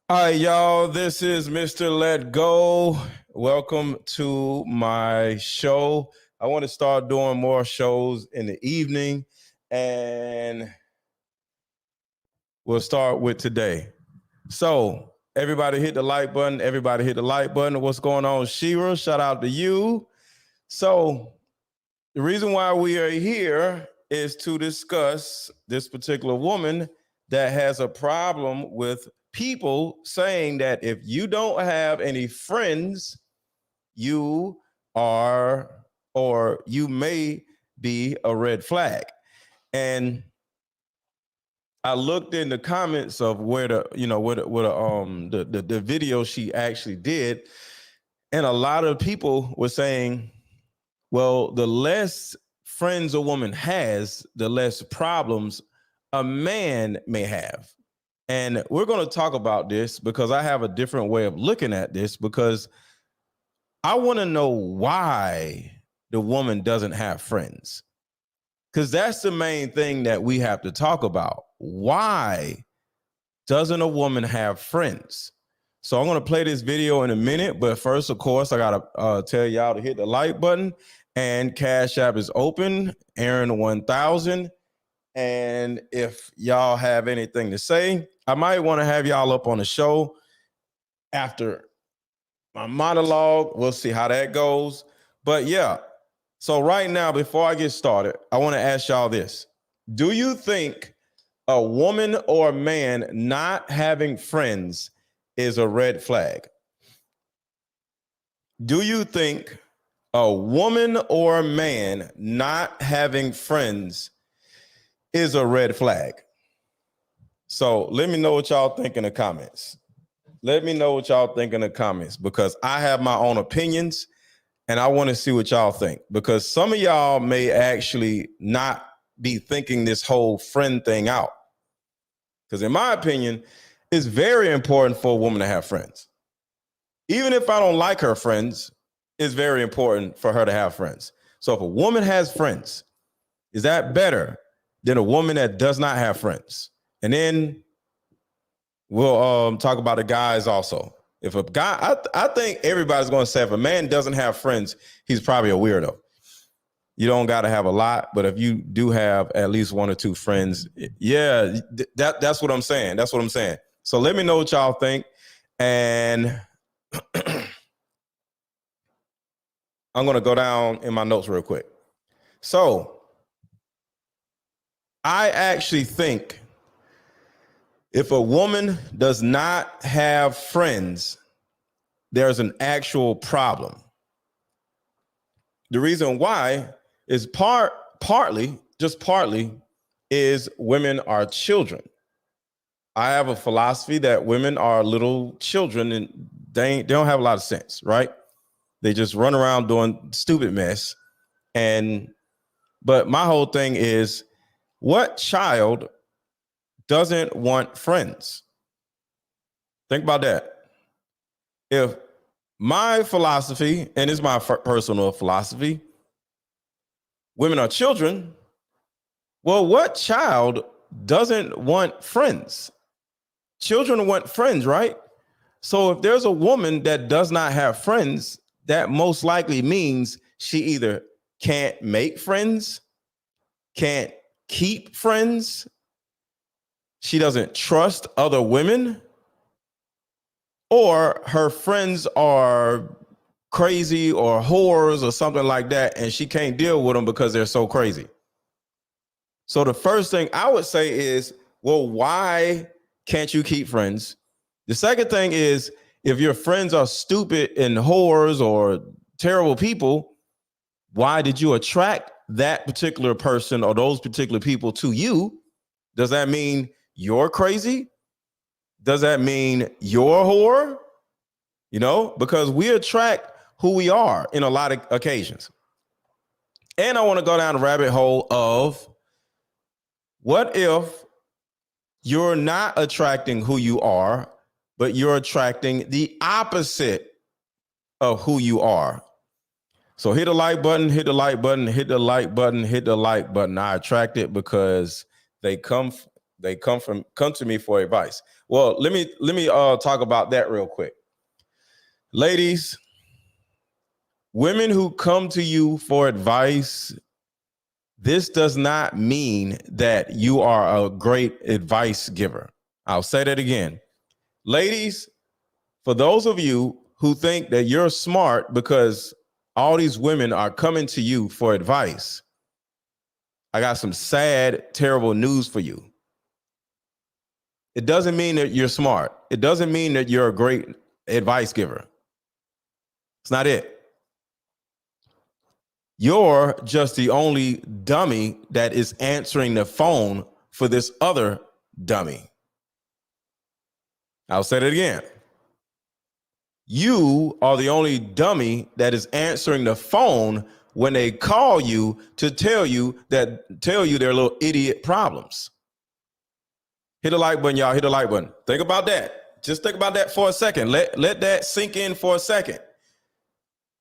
All right, y'all, this is MrLetGo. Welcome to my show. I want to start doing more shows in the evening, and we'll start with today. So, everybody hit the like button. Everybody hit the like button. What's going on, Shira? Shout out to you. So, the reason why we are here is to discuss this particular woman that has a problem with people saying that if you don't have any friends, you are, or you may be a red flag. And I looked in the comments of where the video she actually did, and a lot of people were saying, well, the less friends a woman has, the less problems a man may have. And we're going to talk about this because I have a different way of looking at this, because I want to know why the woman doesn't have friends. Because that's the main thing that we have to talk about. Why doesn't a woman have friends? So I'm going to play this video in a minute. But first, of course, I got to tell y'all to hit the like button. And Cash App is open, Aaron 1000. And if y'all have anything to say, I might want to have y'all up on the show after my monologue. We'll see how that goes. But yeah, so right now, before I get started, I want to ask y'all this. Do you think a woman or a man not having friends is a red flag? Do you think a woman or a man not having friends is a red flag? So let me know what y'all think in the comments. Let me know what y'all think in the comments, because I have my own opinions and I want to see what y'all think, because some of y'all may actually not be thinking this whole friend thing out. Because in my opinion, it's very important for a woman to have friends. Even if I don't like her friends, it's very important for her to have friends. So if a woman has friends, is that better than a woman that does not have friends? And then we'll talk about the guys also. If a guy, I think everybody's going to say if a man doesn't have friends, he's probably a weirdo. You don't got to have a lot, but if you do have at least one or two friends, yeah, that's what I'm saying. That's what I'm saying. So let me know what y'all think. And I'm going to go down in my notes real quick. So I actually think if a woman does not have friends, there's an actual problem. The reason why is partly is women are children. I have a philosophy that women are little children and they don't have a lot of sense, right? They just run around doing stupid mess. But my whole thing is, what child doesn't want friends? Think about that. If my philosophy, and it's my personal philosophy, women are children, well, what child doesn't want friends? Children want friends, right? So if there's a woman that does not have friends, that most likely means she either can't make friends, can't keep friends, she doesn't trust other women, or her friends are crazy or whores or something like that, and she can't deal with them because they're so crazy. So the first thing I would say is, well, why can't you keep friends? The second thing is, if your friends are stupid and whores or terrible people, why did you attract that particular person or those particular people to you? Does that mean you're crazy? Does that mean you're a whore? You know, because we attract who we are in a lot of occasions. And I want to go down the rabbit hole of, what if you're not attracting who you are, but you're attracting the opposite of who you are? So hit the like button, hit the like button, hit the like button, hit the like button. I attract it because they come They come to me for advice. Well, let me talk about that real quick. Ladies, women who come to you for advice, this does not mean that you are a great advice giver. I'll say that again. Ladies, for those of you who think that you're smart because all these women are coming to you for advice, I got some sad, terrible news for you. It doesn't mean that you're smart. It doesn't mean that you're a great advice giver. It's not it. You're just the only dummy that is answering the phone for this other dummy. I'll say it again. You are the only dummy that is answering the phone when they call you to tell you their little idiot problems. Hit the like button, y'all. Hit the like button. Think about that. Just think about that for a second. Let that sink in for a second.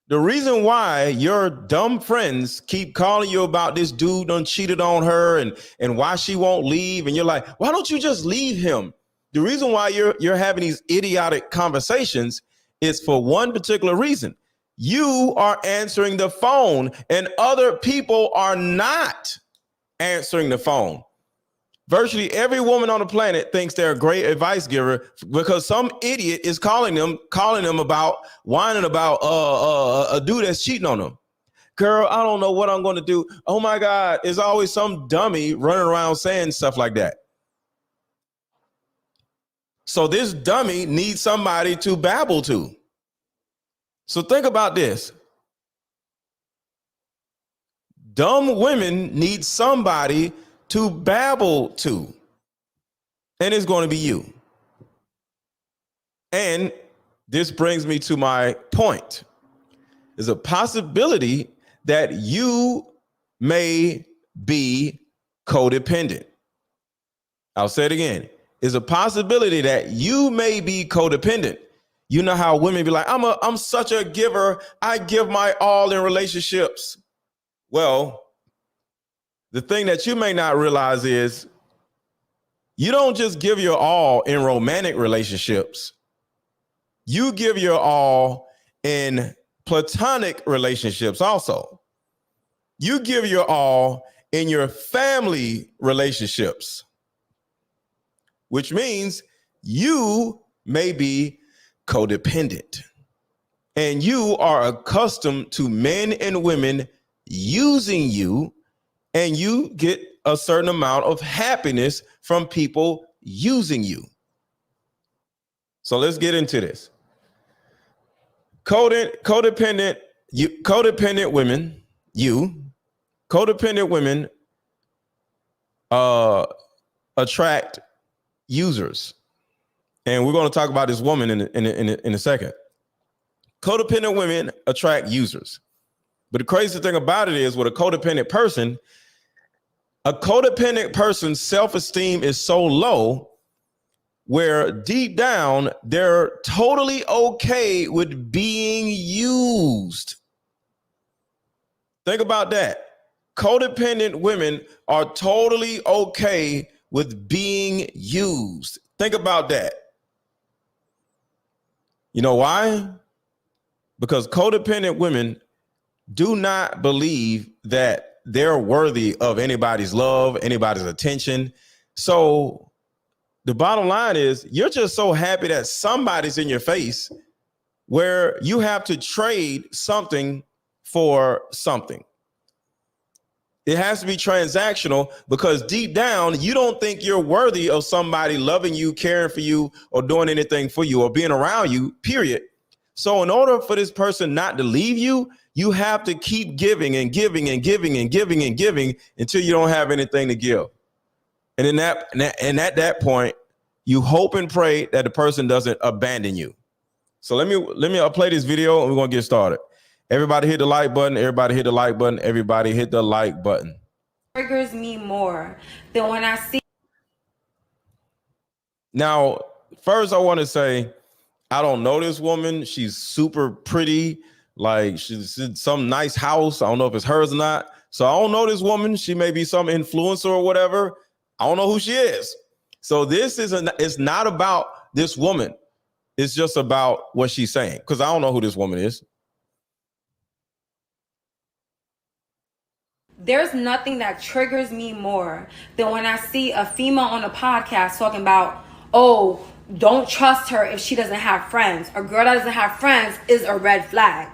The reason why your dumb friends keep calling you about this dude done cheated on her and why she won't leave, and you're like, why don't you just leave him? The reason why you're having these idiotic conversations is for one particular reason. You are answering the phone and other people are not answering the phone. Virtually every woman on the planet thinks they're a great advice giver because some idiot is calling them about whining about a dude that's cheating on them. Girl, I don't know what I'm going to do. Oh my God, there's always some dummy running around saying stuff like that. So this dummy needs somebody to babble to. So think about this. Dumb women need somebody to babble to. And it's going to be you. And this brings me to my point. There's a possibility that you may be codependent. I'll say it again. There's a possibility that you may be codependent. You know how women be like, I'm such a giver. I give my all in relationships. Well, the thing that you may not realize is you don't just give your all in romantic relationships. You give your all in platonic relationships also. You give your all in your family relationships, which means you may be codependent. And you are accustomed to men and women using you, and you get a certain amount of happiness from people using you. So let's get into this. Codependent women attract users. And we're going to talk about this woman in a second. Codependent women attract users. But the crazy thing about it is, with a codependent person's self-esteem is so low where deep down they're totally okay with being used. Think about that. Codependent women are totally okay with being used. Think about that. You know why? Because codependent women do not believe that they're worthy of anybody's love, anybody's attention. So the bottom line is, you're just so happy that somebody's in your face where you have to trade something for something. It has to be transactional because deep down, you don't think you're worthy of somebody loving you, caring for you, or doing anything for you, or being around you, period. So in order for this person not to leave you, you have to keep giving and giving and giving and giving and giving until you don't have anything to give. And at that point, you hope and pray that the person doesn't abandon you. So let me play this video and we're going to get started. Everybody hit the like button. Everybody hit the like button. Everybody hit the like button. Triggers me more than when I see. Now, first I want to say, I don't know this woman. She's super pretty. Like, she's in some nice house. I don't know if it's hers or not. So I don't know this woman. She may be some influencer or whatever. I don't know who she is. So it's not about this woman. It's just about what she's saying. Because I don't know who this woman is. There's nothing that triggers me more than when I see a female on a podcast talking about, oh, don't trust her if she doesn't have friends. A girl that doesn't have friends is a red flag.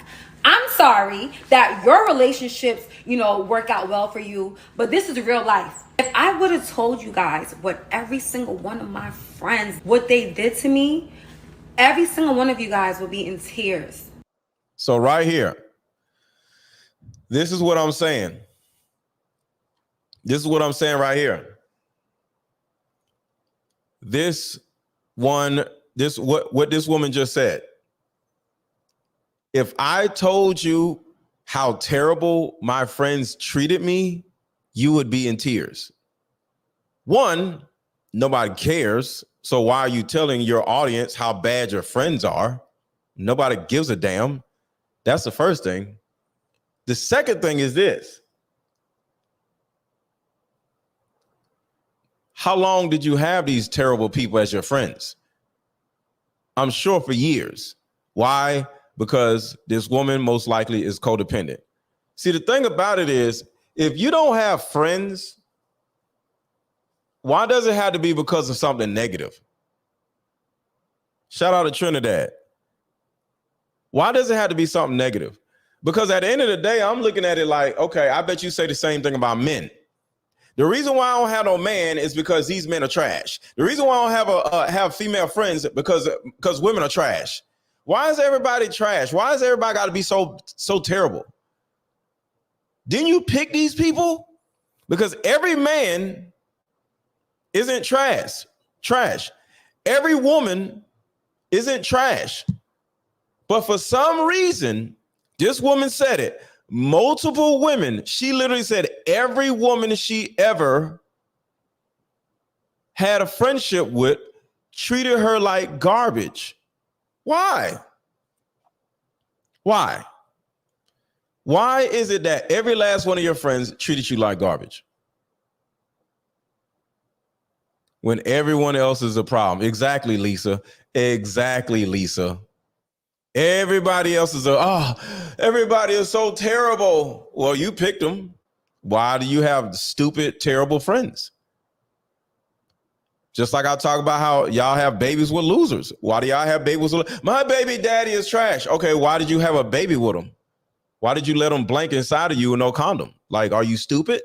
I'm sorry that your relationships, work out well for you, but this is real life. If I would have told you guys what every single one of my friends, what they did to me, every single one of you guys would be in tears. So right here, this is what I'm saying. This is what I'm saying right here. What this woman just said. If I told you how terrible my friends treated me, you would be in tears. One, nobody cares. So why are you telling your audience how bad your friends are? Nobody gives a damn. That's the first thing. The second thing is this. How long did you have these terrible people as your friends? I'm sure for years. Why? Because this woman most likely is codependent. See, the thing about it is, if you don't have friends, why does it have to be because of something negative? Shout out to Trinidad. Why does it have to be something negative? Because at the end of the day, I'm looking at it like, okay, I bet you say the same thing about men. The reason why I don't have no man is because these men are trash. The reason why I don't have female friends because women are trash. Why is everybody trash? Why does everybody got to be so terrible? Didn't you pick these people? Because every man isn't trash. Every woman isn't trash. But for some reason, this woman said it. Multiple women, she literally said every woman she ever had a friendship with treated her like garbage. Why? Why is it that every last one of your friends treated you like garbage? When everyone else is a problem. Exactly, Lisa. Exactly, Lisa. Everybody else is everybody is so terrible. Well, you picked them. Why do you have stupid, terrible friends? Just like I talk about how y'all have babies with losers. Why do y'all have babies with my baby daddy is trash? Okay, why did you have a baby with him? Why did you let him blank inside of you with no condom? Like, are you stupid?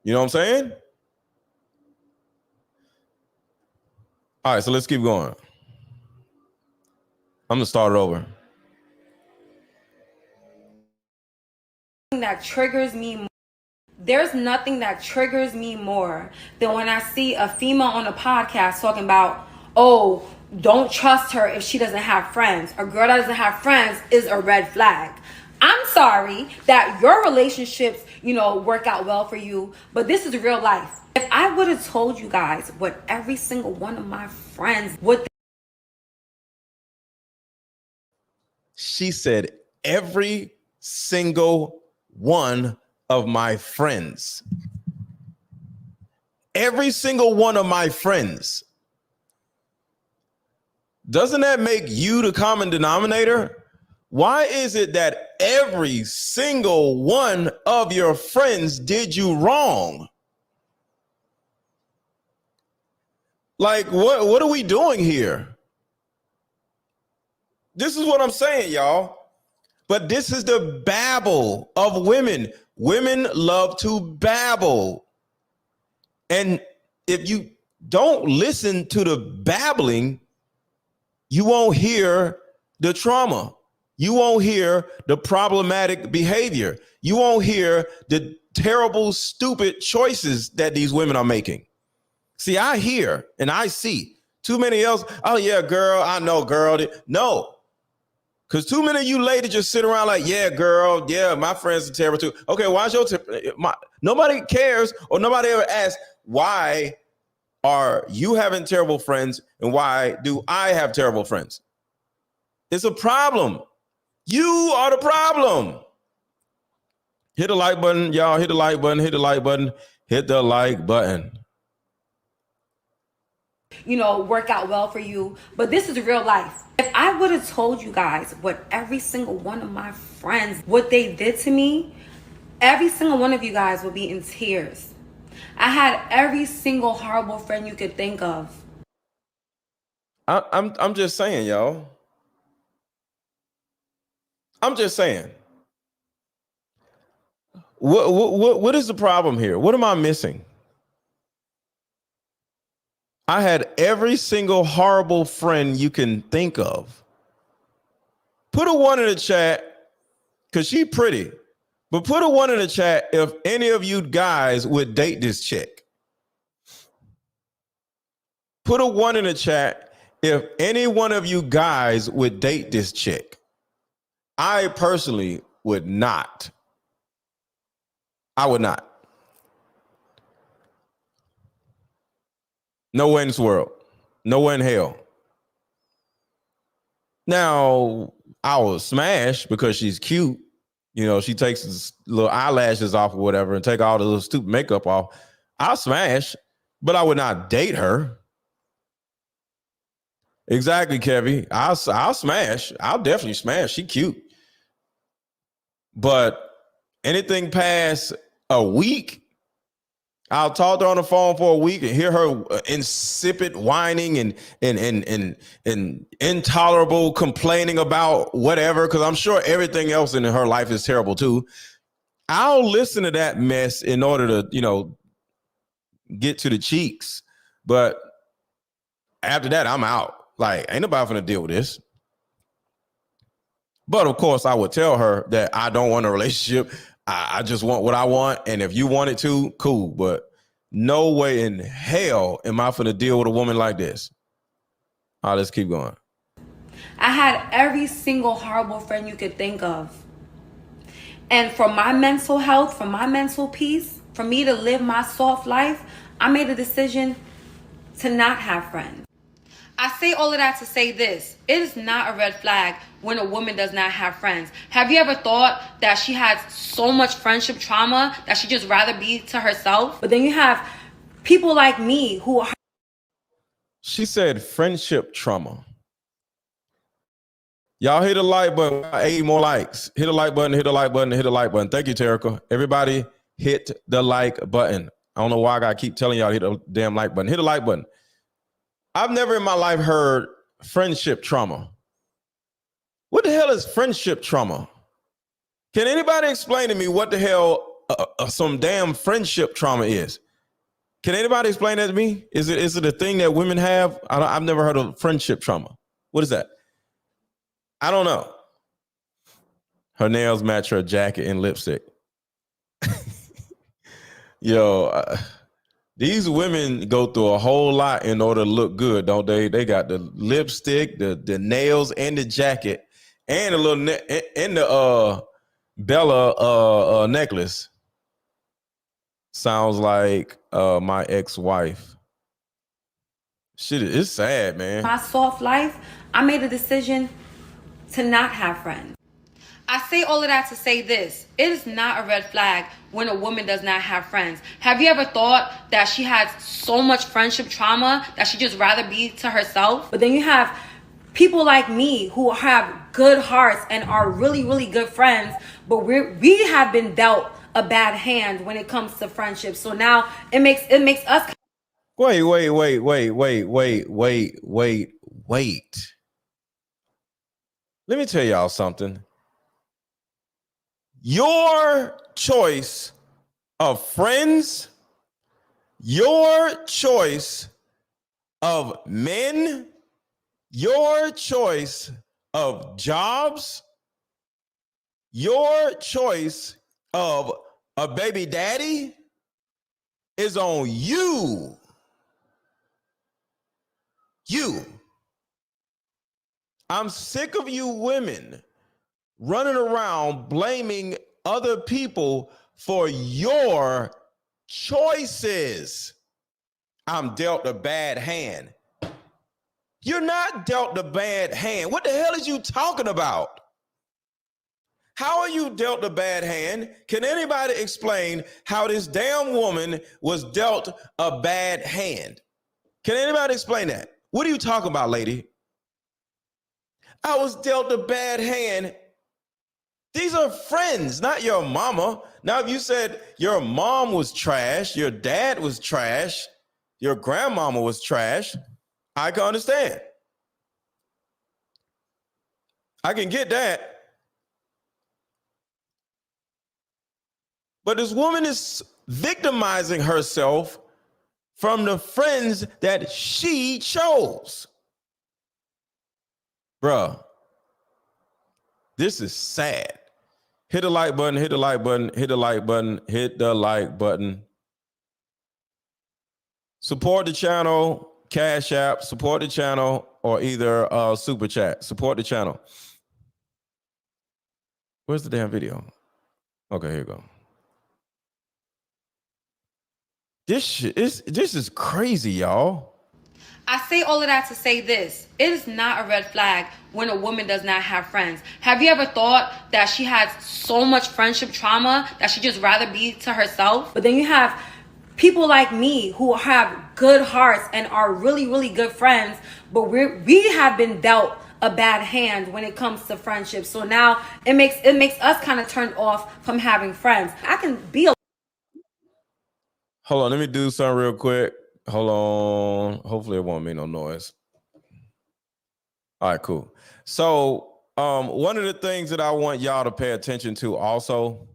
You know what I'm saying? All right, so let's keep going. I'm gonna start it over. That triggers me. There's nothing that triggers me more than when I see a female on a podcast talking about, oh, don't trust her if she doesn't have friends. A girl that doesn't have friends is a red flag. I'm sorry that your relationships, work out well for you, but this is real life. If I would have told you guys what every single one of my friends would. She said, every single one of my friends. Every single one of my friends. Doesn't that make you the common denominator? Why is it that every single one of your friends did you wrong? Like, what are we doing here? This is what I'm saying, y'all. But this is the babble of women. Women love to babble. And if you don't listen to the babbling, you won't hear the trauma. You won't hear the problematic behavior. You won't hear the terrible, stupid choices that these women are making. See, I hear and I see too many else. Oh, yeah, girl, I know, girl. No. Because too many of you ladies just sit around like, yeah, girl, yeah, my friends are terrible too. Okay, why's your nobody cares or nobody ever asks, why are you having terrible friends and why do I have terrible friends? It's a problem. You are the problem. Hit the like button, y'all. Hit the like button. Hit the like button. Hit the like button. work out well for you. But this is real life. If I would have told you guys what every single one of my friends, what they did to me, every single one of you guys would be in tears. I had every single horrible friend you could think of. I'm just saying, y'all. I'm just saying. What is the problem here? What am I missing? I had every single horrible friend you can think of. Put a 1 in the chat, because she's pretty. But put a 1 in the chat if any of you guys would date this chick. Put a 1 in the chat if any one of you guys would date this chick. I personally would not. I would not. Nowhere in this world. Nowhere in hell. Now, I will smash because she's cute. She takes his little eyelashes off or whatever and take all the little stupid makeup off. I'll smash, but I would not date her. Exactly, Kevy. I'll smash. I'll definitely smash. She cute. But anything past a week, I'll talk to her on the phone for a week and hear her insipid whining and intolerable complaining about whatever, because I'm sure everything else in her life is terrible too. I'll listen to that mess in order to, get to the cheeks. But after that, I'm out. Like, ain't nobody gonna deal with this. But of course, I would tell her that I don't want a relationship. I just want what I want. And if you want it to, cool. But no way in hell am I finna deal with a woman like this. All right, let's keep going. I had every single horrible friend you could think of. And for my mental health, for my mental peace, for me to live my soft life, I made a decision to not have friends. I say all of that to say this. It is not a red flag when a woman does not have friends. Have you ever thought that she has so much friendship trauma that she just rather be to herself? But then you have people like me who are... She said friendship trauma. Y'all hit the like button. 80 more likes. Hit the like button, hit the like button, hit the like button. Thank you, Terica. Everybody hit the like button. I don't know why I gotta keep telling y'all to hit the damn like button. Hit the like button. I've never in my life heard friendship trauma. What the hell is friendship trauma? Can anybody explain to me what the hell some damn friendship trauma is? Can anybody explain that to me? Is it a thing that women have? I've never heard of friendship trauma. What is that? I don't know. Her nails match her jacket and lipstick. Yo, these women go through a whole lot in order to look good, don't they? They got the lipstick, the nails, and the jacket, and a little and the Bella necklace. Sounds like my ex-wife. Shit, it's sad, man. My soft life, I made a decision to not have friends. I say all of that to say this. It is not a red flag when a woman does not have friends. Have you ever thought that she has so much friendship trauma that she just rather be to herself? But then you have people like me who have good hearts and are really, really good friends, but we have been dealt a bad hand when it comes to friendship. So now it makes us... Wait. Let me tell y'all something. Your choice of friends, your choice of men, your choice of jobs, your choice of a baby daddy is on you. You. I'm sick of you women running around blaming other people for your choices. I'm dealt a bad hand. You're not dealt a bad hand. What the hell is you talking about? How are you dealt a bad hand? Can anybody explain how this damn woman was dealt a bad hand? Can anybody explain that? What are you talking about, lady? I was dealt a bad hand. These are friends, not your mama. Now, if you said your mom was trash, your dad was trash, your grandmama was trash, I can understand. I can get that. But this woman is victimizing herself from the friends that she chose. Bruh, this is sad. Hit the like button, hit the like button, hit the like button, hit the like button. Support the channel, Cash App, support the channel, or either Super Chat. Support the channel. Where's the damn video? Okay, here you go. This is crazy, y'all. I say all of that to say this. It is not a red flag when a woman does not have friends. Have you ever thought that she has so much friendship trauma that she'd just rather be to herself? But then you have people like me who have good hearts and are really, really good friends, but we have been dealt a bad hand when it comes to friendship. So now it makes us kind of turned off from having friends. I can be a... Hold on, let me do something real quick. Hold on. Hopefully it won't make no noise. All right, cool. So one of the things that I want y'all to pay attention to also,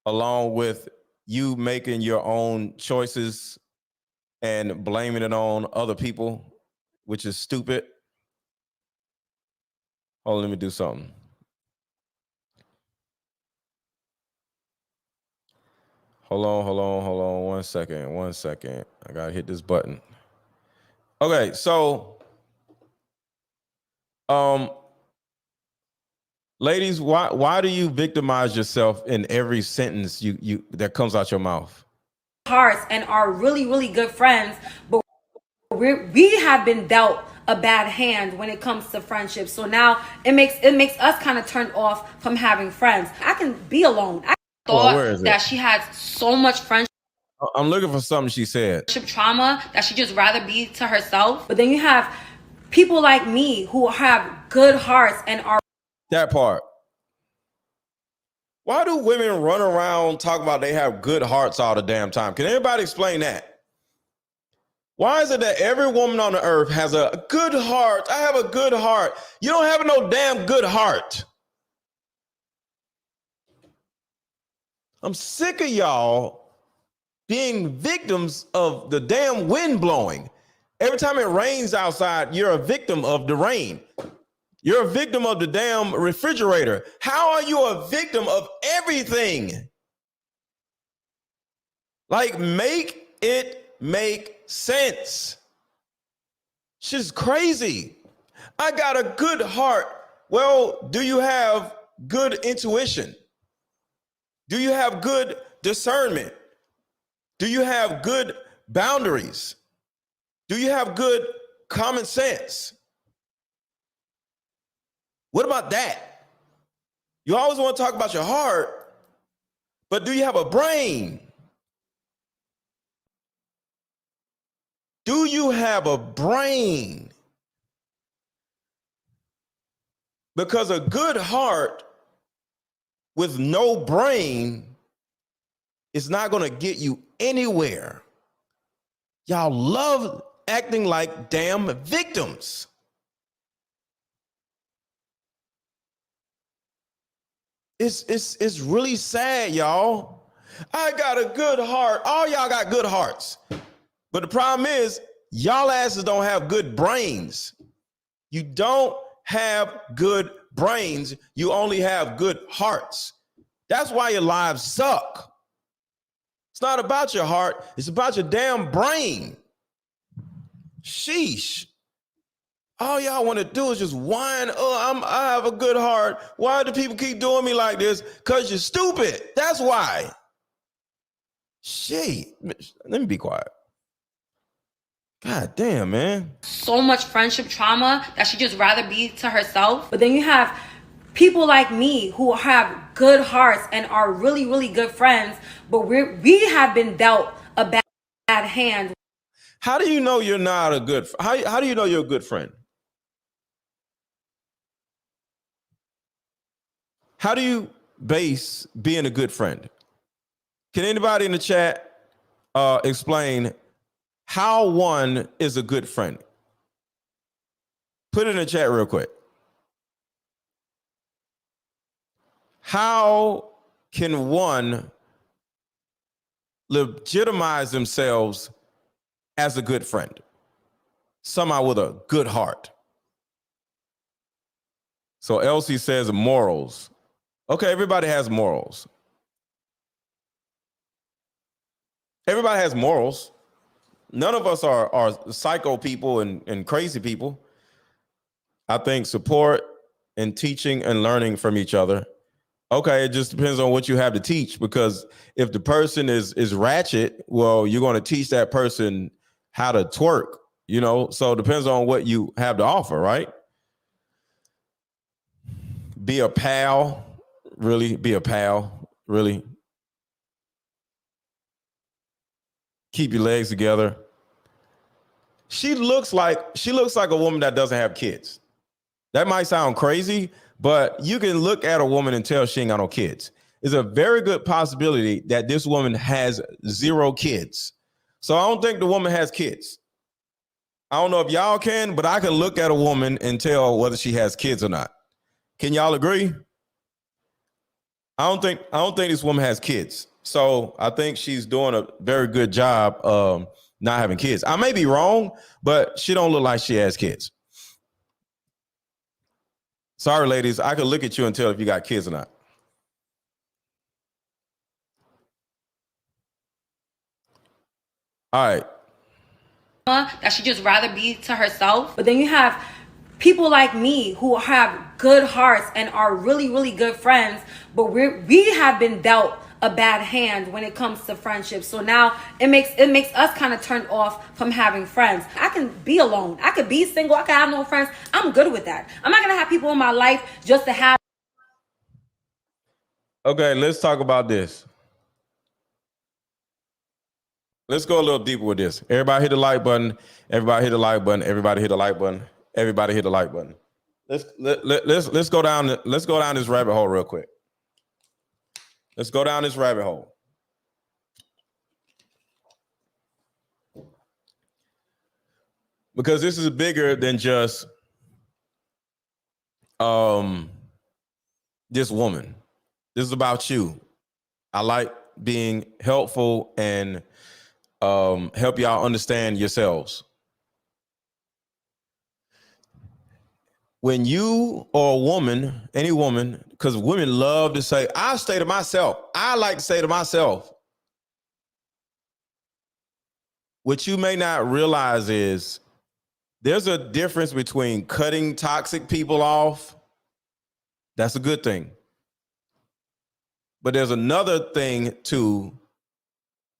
along with you making your own choices and blaming it on other people, which is stupid. Hold on, let me do something. Hold on. 1 second. I gotta hit this button. Okay, so ladies, why do you victimize yourself in every sentence you that comes out your mouth? Hearts and are really, really good friends, but we have been dealt a bad hand when it comes to friendship. So now it makes us kind of turned off from having friends. I can be alone. I thought that she had so much friendship. I'm looking for something she said. Trauma that she'd just rather be to herself. But then you have people like me who have good hearts and are... That part. Why do women run around talking about they have good hearts all the damn time? Can anybody explain that? Why is it that every woman on the earth has a good heart? I have a good heart. You don't have no damn good heart. I'm sick of y'all being victims of the damn wind blowing. Every time it rains outside, you're a victim of the rain. You're a victim of the damn refrigerator. How are you a victim of everything? Like, make it make sense. Shit's crazy. I got a good heart. Well, do you have good intuition? Do you have good discernment? Do you have good boundaries? Do you have good common sense? What about that? You always want to talk about your heart, but do you have a brain? Do you have a brain? Because a good heart with no brain is not going to get you anywhere. Y'all love acting like damn victims. It's really sad, y'all. I got a good heart. All y'all got good hearts. But the problem is, y'all asses don't have good brains. You don't have good brains. You only have good hearts. That's why your lives suck. It's not about your heart. It's about your damn brain. Sheesh. All y'all want to do is just whine. Oh, I have a good heart. Why do people keep doing me like this? Because you're stupid. That's why. Shit. Let me be quiet. God damn, man. So much friendship trauma that she'd just rather be to herself. But then you have people like me who have good hearts and are really, really good friends, but we have been dealt a bad hand. How do you know you're not a good, how do you know you're a good friend? How do you base being a good friend? Can anybody in the chat explain how one is a good friend? Put it in the chat real quick. How can one legitimize themselves as a good friend? Somehow with a good heart. So Elsie says morals. Okay, everybody has morals. Everybody has morals. None of us are psycho people and crazy people. I think support and teaching and learning from each other. Okay, it just depends on what you have to teach, because if the person is ratchet, well, you're going to teach that person how to twerk, you know? So it depends on what you have to offer, right? Be a pal, really, be a pal, really. Keep your legs together. She looks like a woman that doesn't have kids. That might sound crazy, but you can look at a woman and tell she ain't got no kids. It's a very good possibility that this woman has 0 kids. So I don't think the woman has kids. I don't know if y'all can, but I can look at a woman and tell whether she has kids or not. Can y'all agree? I don't think this woman has kids. So I think she's doing a very good job not having kids. I may be wrong, but she don't look like she has kids. Sorry, ladies, I can look at you and tell if you got kids or not. All right. That she just rather be to herself. But then you have people like me who have good hearts and are really, really good friends, but we have been dealt a bad hand when it comes to friendship. So now it makes us kind of turned off from having friends. I can be alone. I could be single. I could have no friends. I'm good with that. I'm not gonna have people in my life just to have. Okay, let's talk about this. Let's go a little deeper with this. Everybody hit the like button. Everybody hit the like button. Everybody hit the like button. Everybody hit the like button. Let's go down this rabbit hole real quick. Let's go down this rabbit hole. Because this is bigger than just this woman. This is about you. I like being helpful and help y'all understand yourselves. When you or a woman, any woman, because women love to say, I stay to myself. I like to say to myself. What you may not realize is there's a difference between cutting toxic people off. That's a good thing. But there's another thing to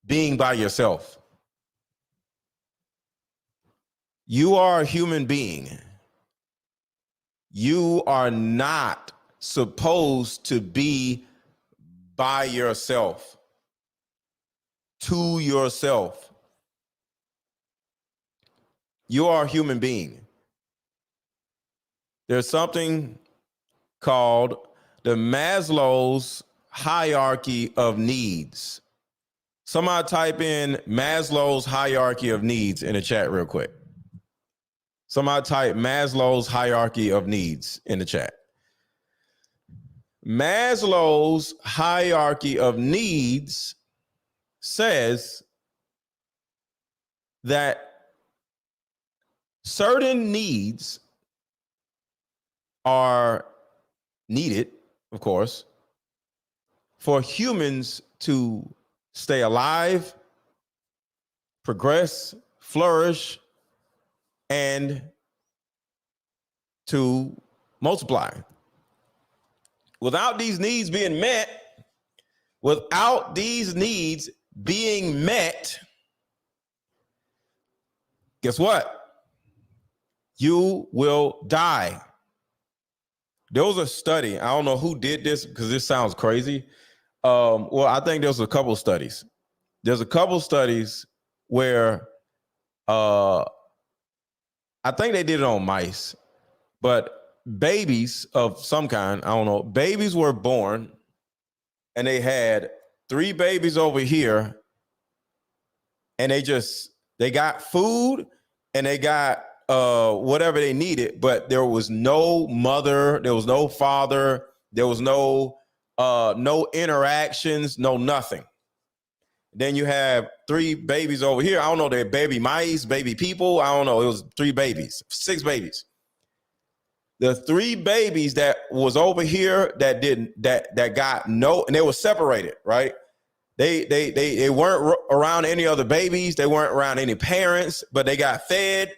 being by yourself. You are a human being. You are not supposed to be by yourself, to yourself. You are a human being. There's something called the Maslow's hierarchy of needs. Somebody type in Maslow's hierarchy of needs in the chat real quick. Somebody type Maslow's hierarchy of needs in the chat. Maslow's hierarchy of needs says that certain needs are needed, of course, for humans to stay alive, progress, flourish, and to multiply. Without these needs being met, guess what? You will die. There was a study. I don't know who did this because this sounds crazy. Well, I think there's a couple studies. There's a couple studies where I think they did it on mice, but babies of some kind, I don't know, babies were born and they had 3 babies over here, and they got food and they got whatever they needed, but there was no mother, there was no father, there was no interactions, no nothing. Then you have 3 babies over here. I don't know, they're baby mice, baby people. I don't know. It was 3 babies, 6 babies. The 3 babies that was over here that got no, and they were separated, right? They weren't around any other babies. They weren't around any parents, but they got fed.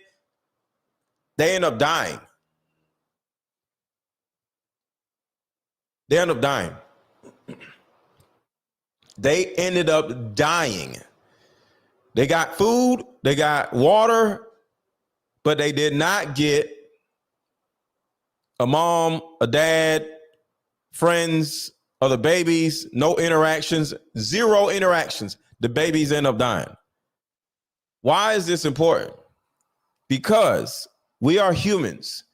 They end up dying. They ended up dying. They got food, they got water, but they did not get a mom, a dad, friends, other babies, no interactions, 0 interactions. The babies end up dying. Why is this important? Because we are humans,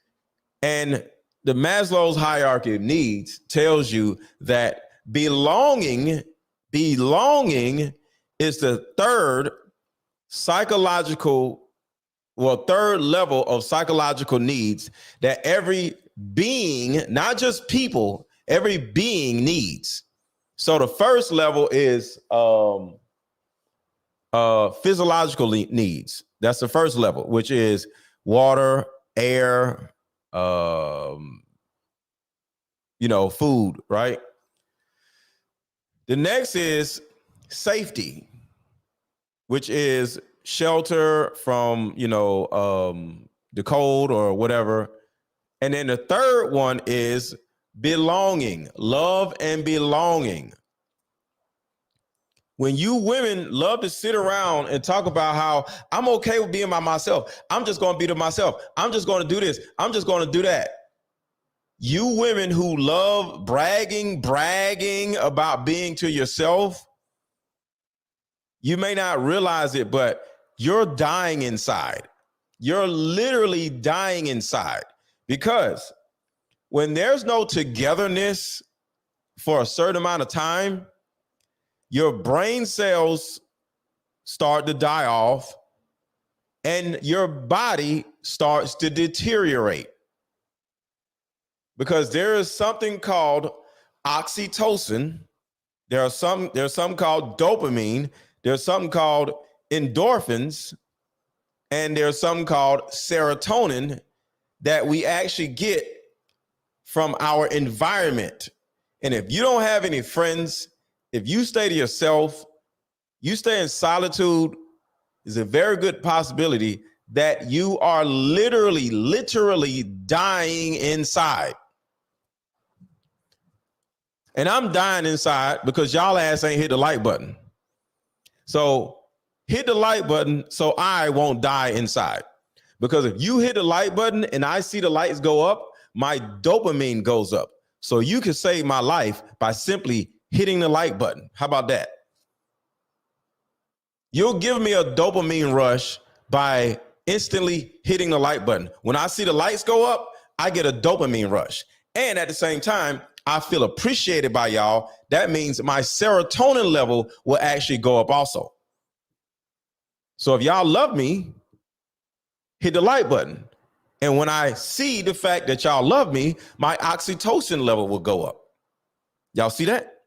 and the Maslow's hierarchy of needs tells you that belonging is the third level of psychological needs that every being, not just people, every being needs. So the first level is physiological needs. That's the first level, which is water, air, food, right? The next is safety, which is shelter from, the cold or whatever. And then the third one is belonging, love and belonging. When you women love to sit around and talk about how I'm okay with being by myself, I'm just going to be to myself, I'm just going to do this, I'm just going to do that. You women who love bragging about being to yourself, you may not realize it, but you're dying inside. You're literally dying inside, because when there's no togetherness for a certain amount of time, your brain cells start to die off and your body starts to deteriorate. Because there is something called oxytocin, there's some called dopamine, there's something called endorphins, and there's something called serotonin that we actually get from our environment. And if you don't have any friends, if you stay to yourself, you stay in solitude, is a very good possibility that you are literally dying inside. And I'm dying inside because y'all ass ain't hit the like button. So hit the like button so I won't die inside. Because if you hit the like button and I see the lights go up, my dopamine goes up. So you can save my life by simply hitting the like button. How about that? You'll give me a dopamine rush by instantly hitting the like button. When I see the lights go up, I get a dopamine rush. And at the same time, I feel appreciated by y'all. That means my serotonin level will actually go up also. So if y'all love me, hit the like button. And when I see the fact that y'all love me, my oxytocin level will go up. Y'all see that?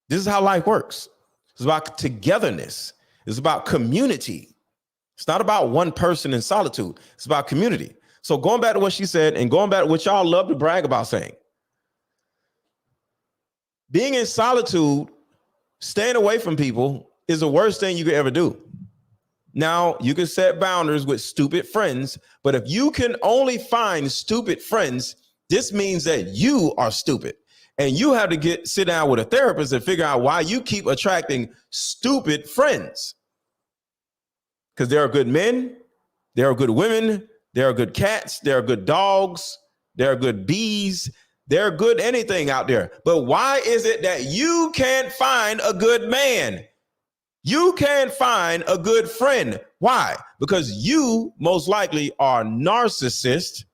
This is how life works. It's about togetherness. It's about community. It's not about one person in solitude. It's about community. So going back to what she said and going back to what y'all love to brag about saying, being in solitude, staying away from people is the worst thing you could ever do. Now, you can set boundaries with stupid friends, but if you can only find stupid friends, this means that you are stupid. And you have to sit down with a therapist and figure out why you keep attracting stupid friends. Because there are good men, there are good women, there are good cats, there are good dogs, there are good bees, there are good anything out there. But why is it that you can't find a good man? You can't find a good friend. Why? Because you most likely are a narcissist,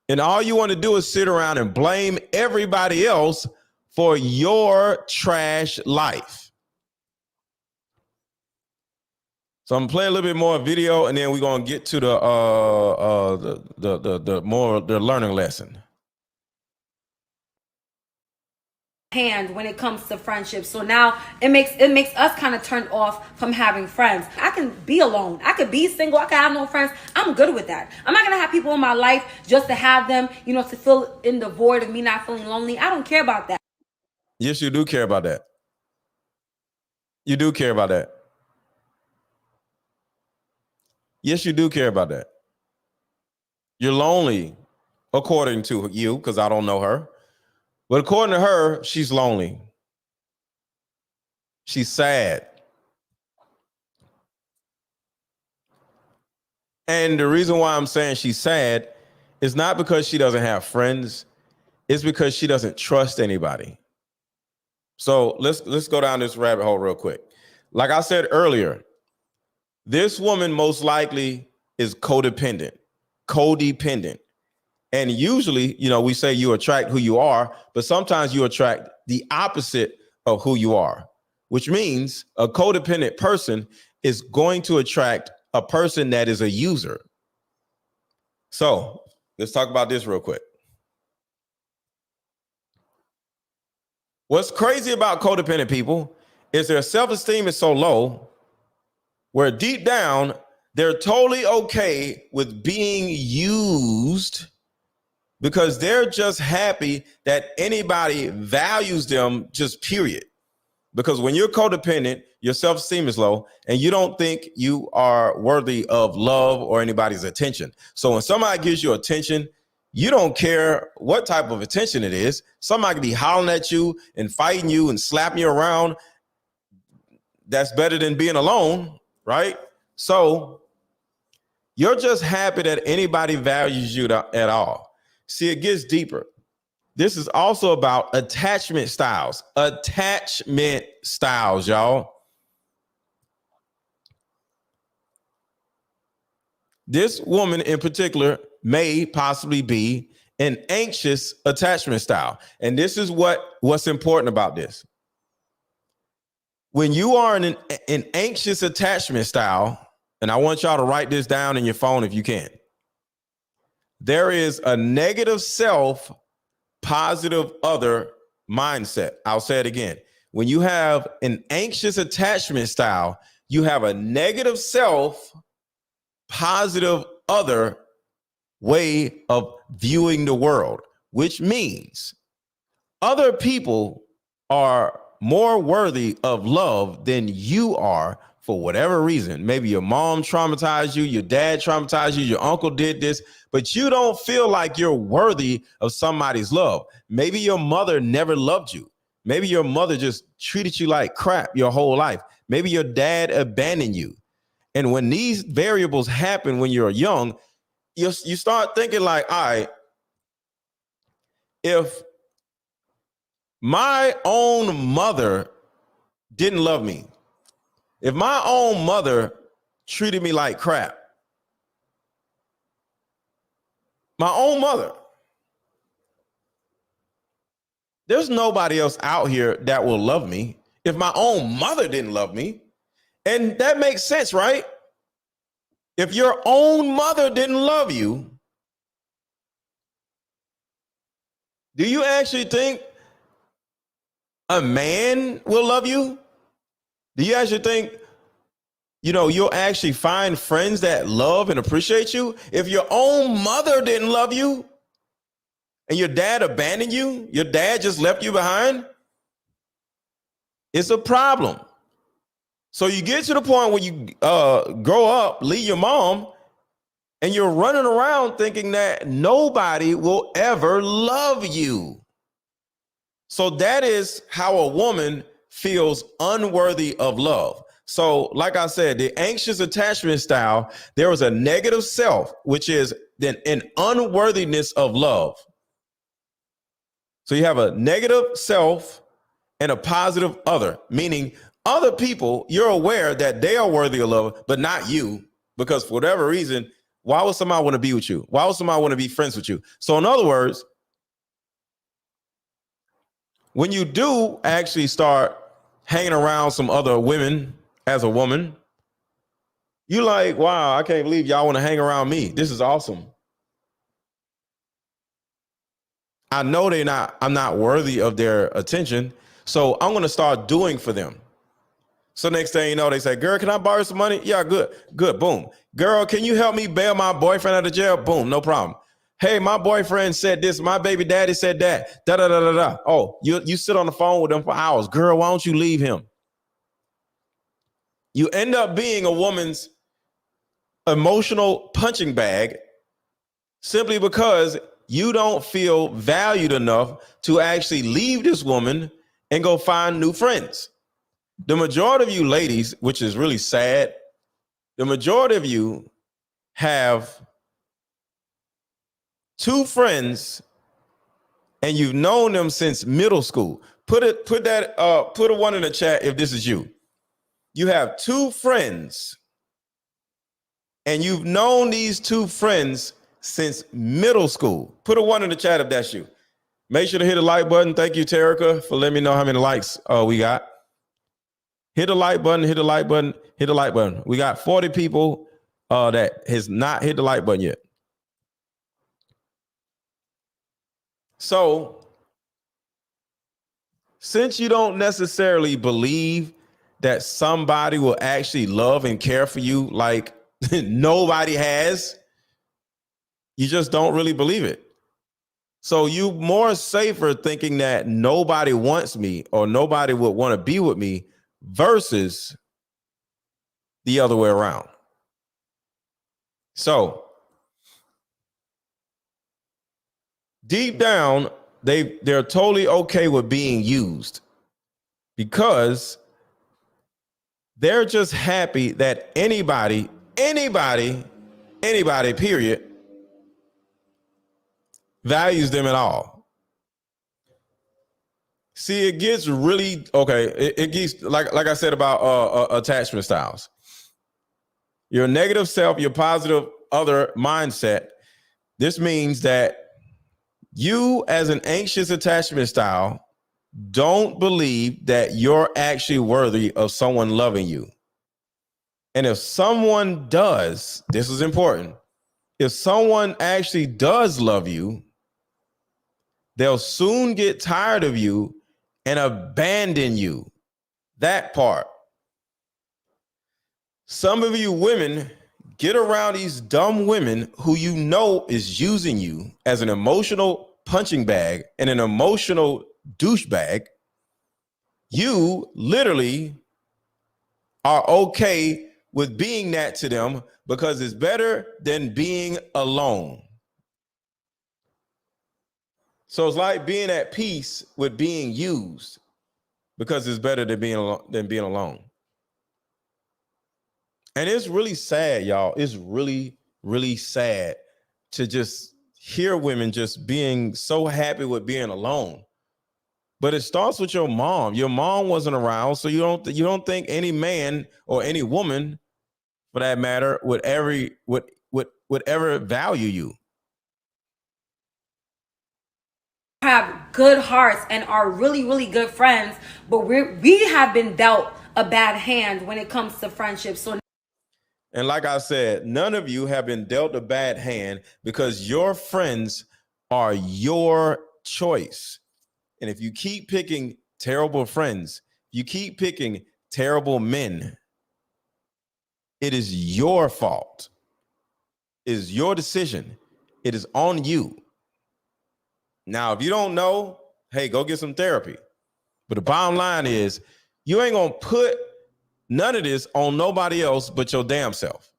and all you want to do is sit around and blame everybody else for your trash life. So I'm playing a little bit more video, and then we're gonna get to the learning lesson. Hand when it comes to friendship. So now it makes us kind of turned off from having friends. I can be alone. I could be single. I could have no friends. I'm good with that. I'm not gonna have people in my life just to have them, to fill in the void of me not feeling lonely. I don't care about that. Yes, you do care about that. You do care about that. Yes, you do care about that. You're lonely, according to you, because I don't know her. But according to her, she's lonely. She's sad. And the reason why I'm saying she's sad is not because she doesn't have friends. It's because she doesn't trust anybody. So let's go down this rabbit hole real quick. Like I said earlier, this woman most likely is codependent. And usually, we say you attract who you are, but sometimes you attract the opposite of who you are, which means a codependent person is going to attract a person that is a user. So let's talk about this real quick. What's crazy about codependent people is their self-esteem is so low where deep down, they're totally okay with being used because they're just happy that anybody values them, just period. Because when you're codependent, your self-esteem is low and you don't think you are worthy of love or anybody's attention. So when somebody gives you attention, you don't care what type of attention it is. Somebody could be hollering at you and fighting you and slapping you around. That's better than being alone, right? So you're just happy that anybody values you at all. See, it gets deeper. This is also about attachment styles. Attachment styles, y'all. This woman in particular may possibly be an anxious attachment style. And this is what's important about this. When you are in an anxious attachment style, and I want y'all to write this down in your phone if you can, there is a negative self, positive other mindset. I'll say it again. When you have an anxious attachment style, you have a negative self, positive other way of viewing the world, which means other people are more worthy of love than you are for whatever reason. Maybe your mom traumatized you, your dad traumatized you, your uncle did this, but you don't feel like you're worthy of somebody's love. Maybe your mother never loved you. Maybe your mother just treated you like crap your whole life. Maybe your dad abandoned you. And when these variables happen when you're young, you start thinking like, all right, if my own mother didn't love me, if my own mother treated me like crap, my own mother, there's nobody else out here that will love me if my own mother didn't love me. And that makes sense, right? If your own mother didn't love you, do you actually think a man will love you? Do you actually think, you'll actually find friends that love and appreciate you? If your own mother didn't love you and your dad abandoned you, your dad just left you behind, it's a problem. So you get to the point where you grow up, leave your mom, and you're running around thinking that nobody will ever love you. So that is how a woman feels unworthy of love. So like I said, the anxious attachment style, there is a negative self, which is then an unworthiness of love. So you have a negative self and a positive other, meaning Other people, you're aware that they are worthy of love, but not you, because for whatever reason, why would somebody want to be with you? Why would somebody want to be friends with you? So in other words, when you do actually start hanging around some other women as a woman, you like, wow, I can't believe y'all want to hang around me. This is awesome. I know I'm not worthy of their attention. So I'm going to start doing for them. So next thing you know, they say, girl, can I borrow some money? Yeah, good. Good. Boom. Girl, can you help me bail my boyfriend out of jail? Boom. No problem. Hey, my boyfriend said this. My baby daddy said that. Da da da da da. Oh, you sit on the phone with them for hours. Girl, why don't you leave him? You end up being a woman's emotional punching bag simply because you don't feel valued enough to actually leave this woman and go find new friends. The majority of you ladies, which is really sad, the majority of you have two friends and you've known them since middle school. Put a one in the chat if this is you. You have two friends and you've known these two friends since middle school. Put a one in the chat if that's you. Make sure to hit the like button. Thank you, Terica, for letting me know how many likes we got. Hit the like button, hit the like button, hit the like button. We got 40 people that has not hit the like button yet. So, since you don't necessarily believe that somebody will actually love and care for you like nobody has, you just don't really believe it. So you more safer thinking that nobody wants me or nobody would want to be with me versus the other way around. So deep down, they're totally okay with being used because they're just happy that anybody, period, values them at all. See, it gets really, okay, it gets, like I said about attachment styles. Your negative self, your positive other mindset. This means that you, as an anxious attachment style, don't believe that you're actually worthy of someone loving you. And if someone does, this is important. If someone actually does love you, they'll soon get tired of you and abandon you. That part. Some of you women get around these dumb women who you know is using you as an emotional punching bag and an emotional douchebag. You literally are okay with being that to them because it's better than being alone. So it's like being at peace with being used because it's better than being alone. And it's really sad, y'all. It's really, really sad to just hear women just being so happy with being alone. But it starts with your mom. Your mom wasn't around, so you don't think any man or any woman, for that matter, would ever value you. Have good hearts and are really, really good friends, but we have been dealt a bad hand when it comes to friendship. So, and like I said, none of you have been dealt a bad hand because your friends are your choice. And if you keep picking terrible friends, you keep picking terrible men, it is your fault. It is your decision. It is on you. Now, if you don't know, hey, go get some therapy. But the bottom line is you ain't going to put none of this on nobody else but your damn self.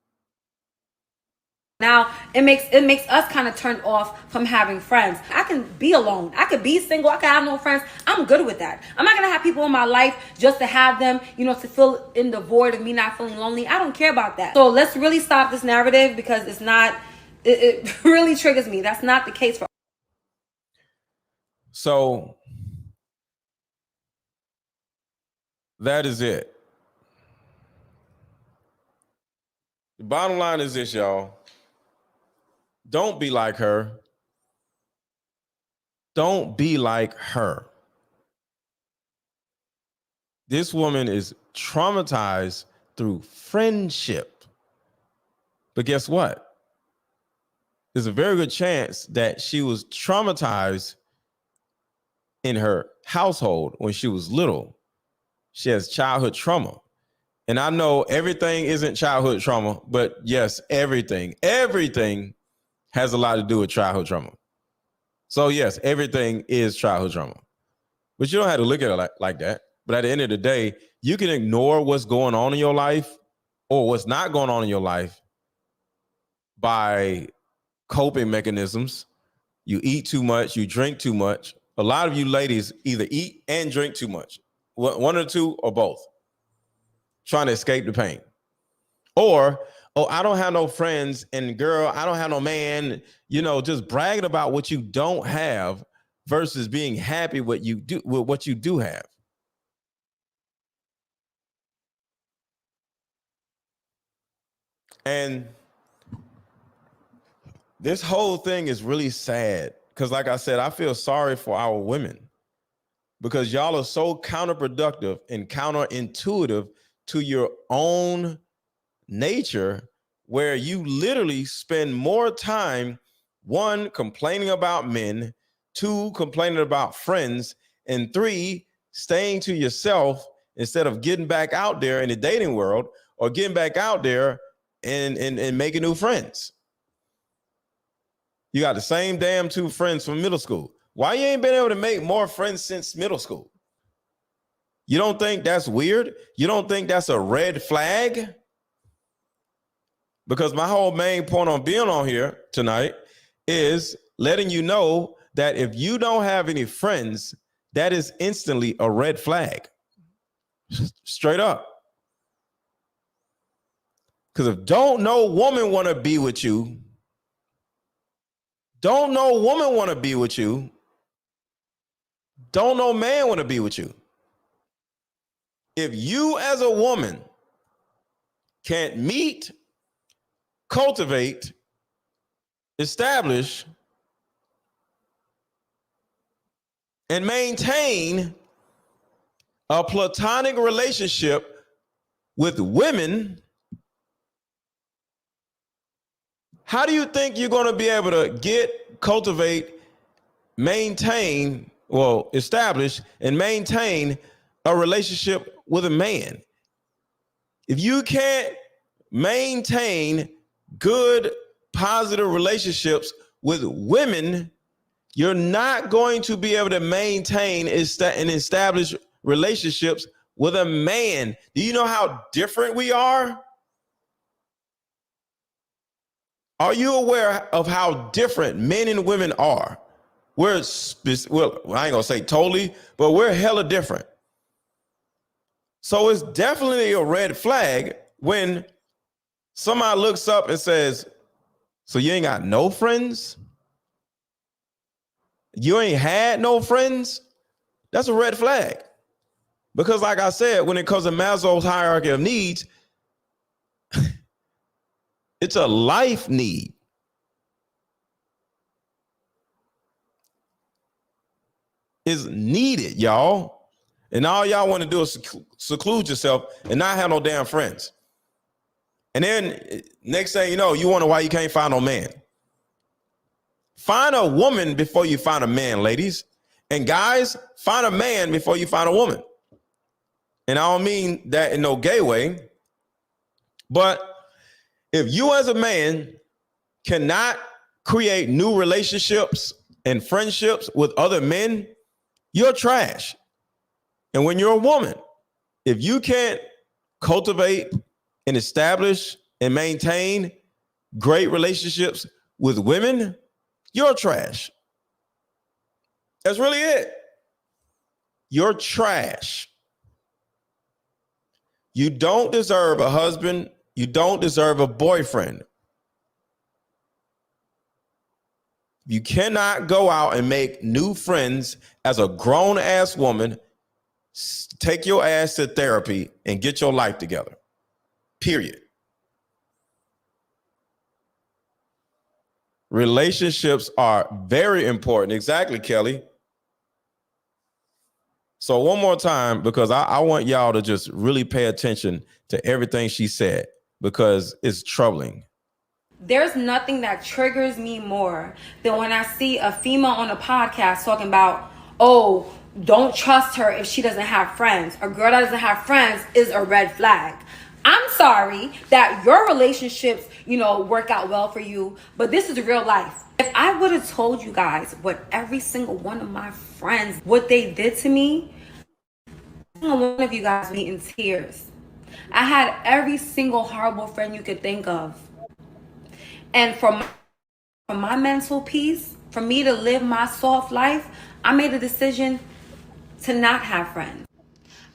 now it makes us kind of turned off from having friends. I can be alone. I could be single. I could have no friends. I'm good with that. I'm not going to have people in my life just to have them, to fill in the void of me not feeling lonely. I don't care about that. So let's really stop this narrative because it's not, it really triggers me. That's not the case for. So that is it. The bottom line is this, y'all. Don't be like her. Don't be like her. This woman is traumatized through friendship. But guess what? There's a very good chance that she was traumatized in her household when she was little. She has childhood trauma. And I know everything isn't childhood trauma, but yes, everything has a lot to do with childhood trauma. So yes, everything is childhood trauma. But you don't have to look at it like that. But at the end of the day, you can ignore what's going on in your life or what's not going on in your life by coping mechanisms. You eat too much, you drink too much. A lot of you ladies either eat and drink too much. One or two or both. Trying to escape the pain. Or, oh, I don't have no friends, and girl, I don't have no man. You know, just bragging about what you don't have versus being happy with what you do have. And this whole thing is really sad because, like I said, I feel sorry for our women because y'all are so counterproductive and counterintuitive to your own nature, where you literally spend more time, one, complaining about men, two, complaining about friends, and three, staying to yourself instead of getting back out there in the dating world or getting back out there and making new friends. You got the same damn two friends from middle school. Why you ain't been able to make more friends since middle school? You don't think that's weird? You don't think that's a red flag? Because my whole main point on being on here tonight is letting you know that if you don't have any friends, that is instantly a red flag. Straight up. Because if don't no woman want to be with you, don't no woman want to be with you, don't no man want to be with you. If you as a woman can't meet, cultivate, establish, and maintain a platonic relationship with women, how do you think you're going to be able to get, cultivate, maintain, well, establish and maintain a relationship with a man? If you can't maintain good, positive relationships with women, you're not going to be able to maintain and establish relationships with a man. Do you know how different we are? Are you aware of how different men and women are? Well, I ain't gonna say totally, but we're hella different. So it's definitely a red flag when somebody looks up and says, so you ain't got no friends? You ain't had no friends? That's a red flag. Because like I said, when it comes to Maslow's hierarchy of needs, it's a life need. It's needed, y'all. And all y'all want to do is seclude yourself and not have no damn friends. And then next thing you know, you wonder why you can't find no man. Find a woman before you find a man, ladies. And guys, find a man before you find a woman. And I don't mean that in no gay way, but if you as a man cannot create new relationships and friendships with other men, you're trash. And when you're a woman, if you can't cultivate and establish and maintain great relationships with women, you're trash. That's really it. You're trash. You don't deserve a husband. You don't deserve a boyfriend. You cannot go out and make new friends as a grown-ass woman. Take your ass to therapy and get your life together. Period. Relationships are very important. Exactly, Kelly. So one more time, because I want y'all to just really pay attention to everything she said, because it's troubling. There's nothing that triggers me more than when I see a female on a podcast talking about, oh, don't trust her if she doesn't have friends. A girl that doesn't have friends is a red flag. I'm sorry that your relationships, work out well for you, but this is real life. If I would have told you guys what every single one of my friends, what they did to me, one of you guys would be in tears. I had every single horrible friend you could think of. And for my mental peace, for me to live my soft life, I made a decision to not have friends.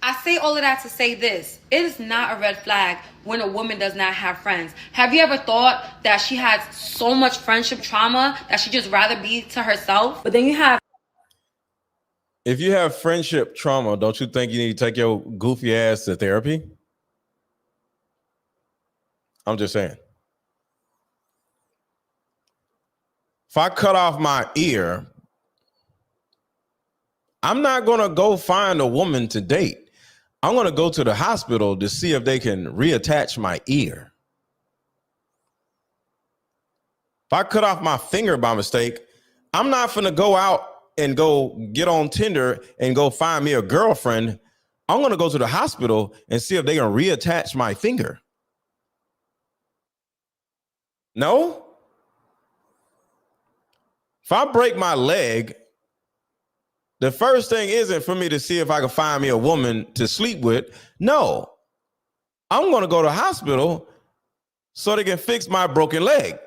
I say all of that to say this. It is not a red flag when a woman does not have friends. Have you ever thought that she has so much friendship trauma that she'd just rather be to herself? But then you have... If you have friendship trauma, don't you think you need to take your goofy ass to therapy? I'm just saying. If I cut off my ear, I'm not going to go find a woman to date. I'm going to go to the hospital to see if they can reattach my ear. If I cut off my finger by mistake, I'm not going to go out and go get on Tinder and go find me a girlfriend. I'm going to go to the hospital and see if they can reattach my finger. No? If I break my leg, the first thing isn't for me to see if I can find me a woman to sleep with. No, I'm going to go to the hospital so they can fix my broken leg.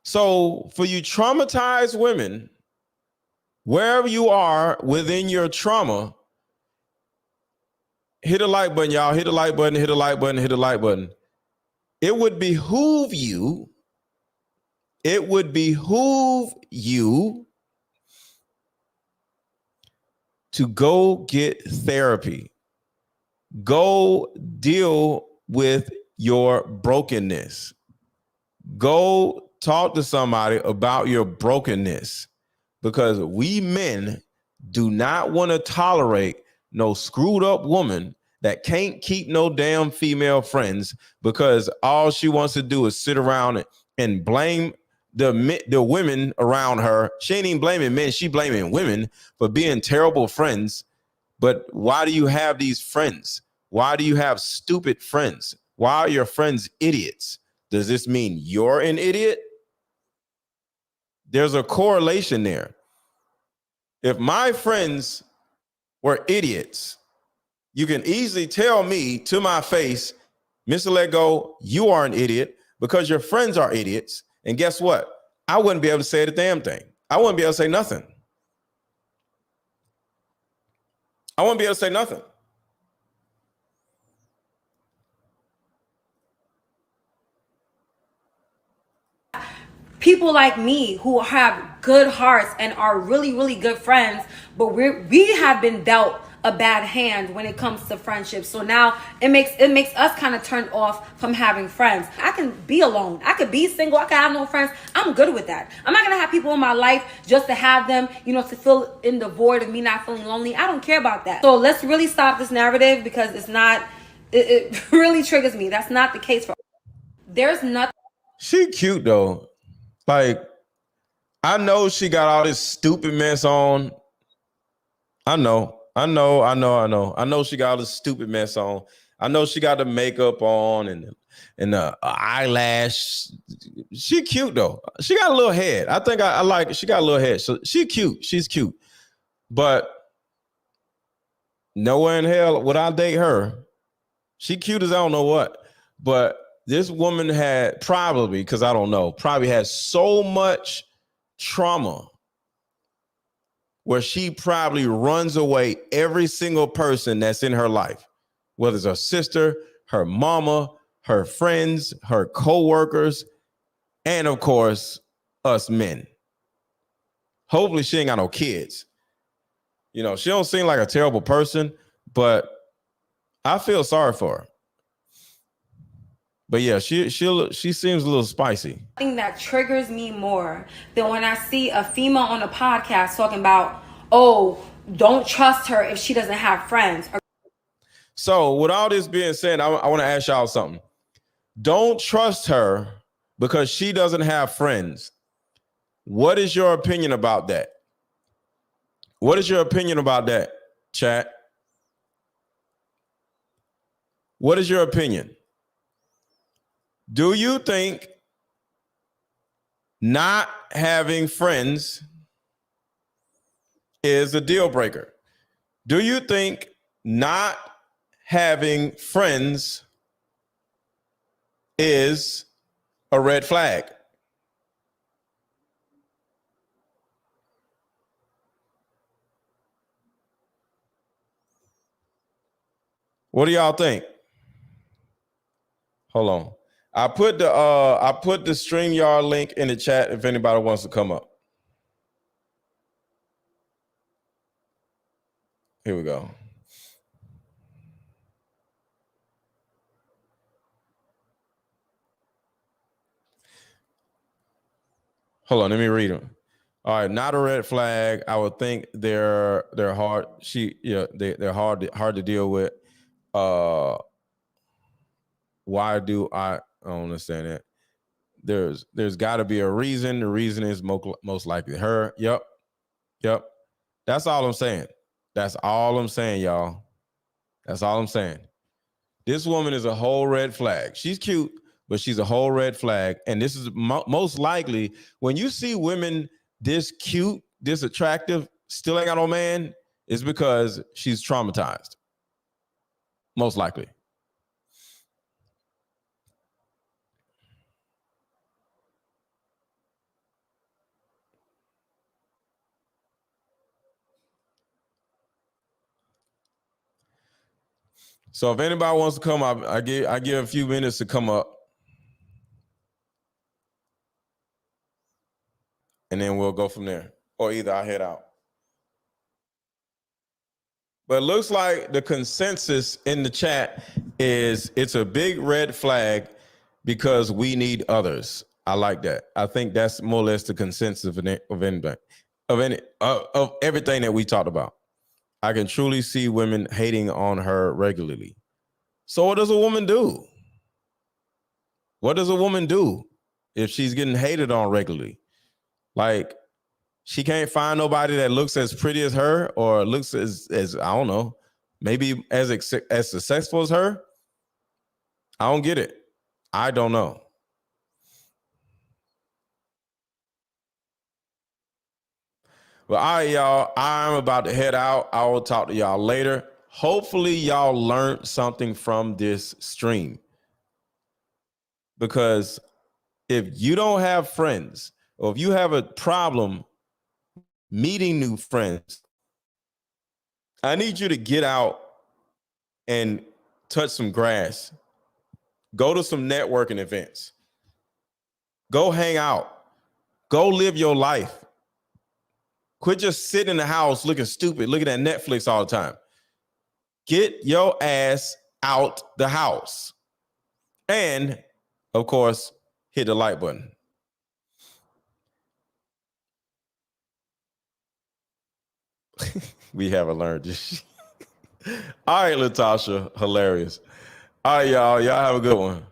So for you traumatized women, wherever you are within your trauma, hit a like button, y'all. Hit the like button, hit the like button, hit the like button. It would behoove you to go get therapy. Go deal with your brokenness. Go talk to somebody about your brokenness, because we men do not want to tolerate no screwed up woman that can't keep no damn female friends, because all she wants to do is sit around and blame the women around her. She ain't even blaming men. She blaming women for being terrible friends. But why do you have these friends? Why do you have stupid friends? Why are your friends idiots? Does this mean you're an idiot? There's a correlation there. If my friends were idiots, you can easily tell me to my face, MrLetGo, you are an idiot, because your friends are idiots. And guess what? I wouldn't be able to say the damn thing. I wouldn't be able to say nothing. I wouldn't be able to say nothing. People like me who have good hearts and are really, really good friends, but we have been dealt a bad hand when it comes to friendship. So now it makes us kind of turned off from having friends. I can be alone. I could be single. I could have no friends. I'm good with that. I'm not gonna have people in my life just to have them, to fill in the void of me not feeling lonely. I don't care about that. So let's really stop this narrative, because it's not. It really triggers me. That's not the case for. There's nothing. She cute though. Like, I know she got all this stupid mess on. I know she got all this stupid mess on. I know she got the makeup on and the eyelash. She cute though. She got a little head. I think I like it. She got a little head. So she cute. She's cute. But nowhere in hell would I date her. She cute as I don't know what. But this woman had probably had so much trauma where she probably runs away every single person that's in her life, whether it's her sister, her mama, her friends, her co-workers, and of course, us men. Hopefully she ain't got no kids. She don't seem like a terrible person, but I feel sorry for her. But yeah, she seems a little spicy. Thing that triggers me more than when I see a female on a podcast talking about, oh, don't trust her if she doesn't have friends. So with all this being said, I want to ask y'all something. Don't trust her because she doesn't have friends. What is your opinion about that? What is your opinion about that, chat? What is your opinion? Do you think not having friends is a deal breaker? Do you think not having friends is a red flag? What do y'all think? Hold on. I put the StreamYard link in the chat if anybody wants to come up. Here we go. Hold on, let me read them. All right, not a red flag. I would think they're hard. They're hard to deal with. Why do I don't understand that? There's got to be a reason. The reason is most likely her. Yep. That's all I'm saying. That's all I'm saying, y'all. That's all I'm saying. This woman is a whole red flag. She's cute, but she's a whole red flag. And this is most likely when you see women this cute, this attractive, still ain't got no man, it's because she's traumatized. Most likely. So if anybody wants to come up, I give a few minutes to come up. And then we'll go from there. Or either I head out. But it looks like the consensus in the chat is it's a big red flag because we need others. I like that. I think that's more or less the consensus of everything that we talked about. I can truly see women hating on her regularly. So what does a woman do? What does a woman do if she's getting hated on regularly? Like, she can't find nobody that looks as pretty as her or looks as I don't know, maybe as successful as her. I don't get it. I don't know. But all right, y'all, I'm about to head out. I will talk to y'all later. Hopefully y'all learned something from this stream. Because if you don't have friends, or if you have a problem meeting new friends, I need you to get out and touch some grass. Go to some networking events. Go hang out. Go live your life. Quit just sitting in the house looking stupid, looking at Netflix all the time. Get your ass out the house. And, of course, hit the like button. We haven't learned this. All right, Latasha, hilarious. All right, y'all have a good one.